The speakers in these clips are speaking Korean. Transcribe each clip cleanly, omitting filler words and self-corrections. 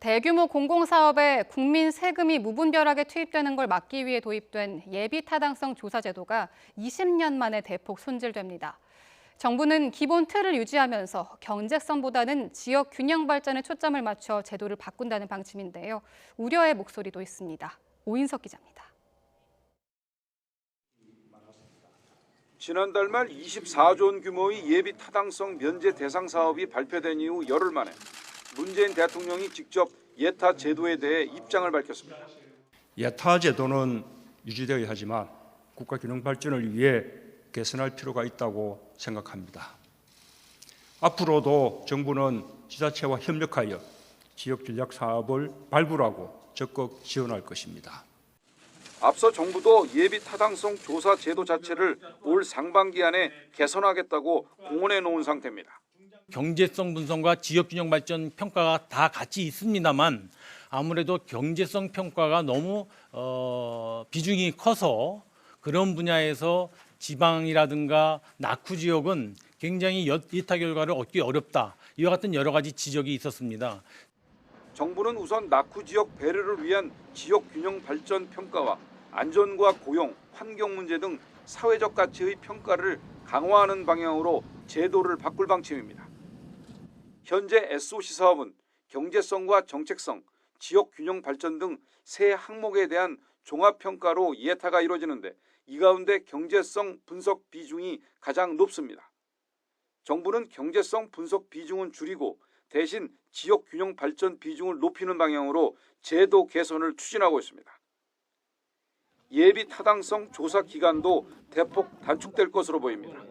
대규모 공공사업에 국민 세금이 무분별하게 투입되는 걸 막기 위해 도입된 예비타당성 조사 제도가 20년 만에 대폭 손질됩니다. 정부는 기본 틀을 유지하면서 경제성보다는 지역 균형 발전에 초점을 맞춰 제도를 바꾼다는 방침인데요. 우려의 목소리도 있습니다. 오인석 기자입니다. 지난달 말 24조 원 규모의 예비 타당성 면제 대상 사업이 발표된 이후 열흘 만에 문재인 대통령이 직접 예타 제도에 대해 입장을 밝혔습니다. 예타 제도는 유지되어야 하지만 국가 균형 발전을 위해 개선할 필요가 있다고 생각합니다. 앞으로도 정부는 지자체와 협력하여 지역 전략 사업을 발굴하고 적극 지원할 것입니다. 앞서 정부도 예비 타당성 조사 제도 자체를 올 상반기 안에 개선하겠다고 공언해 놓은 상태입니다. 경제성 분석과 지역균형 발전 평가가 다 같이 있습니다만 아무래도 경제성 평가가 너무 비중이 커서 그런 분야에서 지방이라든가 낙후 지역은 굉장히 예타 결과를 얻기 어렵다. 이와 같은 여러 가지 지적이 있었습니다. 정부는 우선 낙후 지역 배려를 위한 지역 균형 발전 평가와 안전과 고용, 환경 문제 등 사회적 가치의 평가를 강화하는 방향으로 제도를 바꿀 방침입니다. 현재 SOC 사업은 경제성과 정책성, 지역 균형 발전 등 세 항목에 대한 종합평가로 예타가 이루어지는데 이 가운데 경제성 분석 비중이 가장 높습니다. 정부는 경제성 분석 비중은 줄이고 대신 지역 균형 발전 비중을 높이는 방향으로 제도 개선을 추진하고 있습니다. 예비 타당성 조사 기간도 대폭 단축될 것으로 보입니다.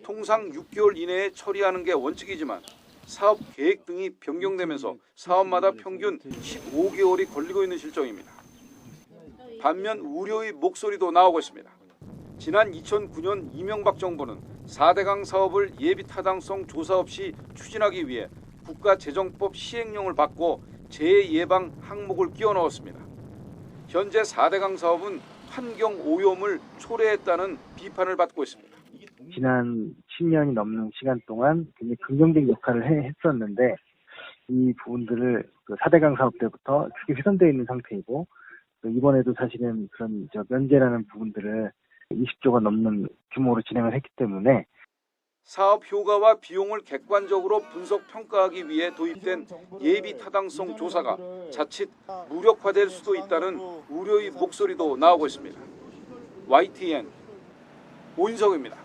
통상 6개월 이내에 처리하는 게 원칙이지만 사업 계획 등이 변경되면서 사업마다 평균 15개월이 걸리고 있는 실정입니다. 반면 우려의 목소리도 나오고 있습니다. 지난 2009년 이명박 정부는 4대강 사업을 예비 타당성 조사 없이 추진하기 위해 국가재정법 시행령을 바꿔 재해 예방 항목을 끼워 넣었습니다. 현재 4대강 사업은 환경 오염을 초래했다는 비판을 받고 있습니다. 지난 10년이 넘는 시간 동안 굉장히 긍정적 역할을 했었는데 이 부분들을 4대강 사업 때부터 크게 훼손되어 있는 상태이고 이번에도 사실은 그런 면제라는 부분들을 20조가 넘는 규모로 진행을 했기 때문에 사업 효과와 비용을 객관적으로 분석 평가하기 위해 도입된 예비 타당성 조사가 자칫 무력화될 수도 있다는 우려의 목소리도 나오고 있습니다. YTN 오인석입니다.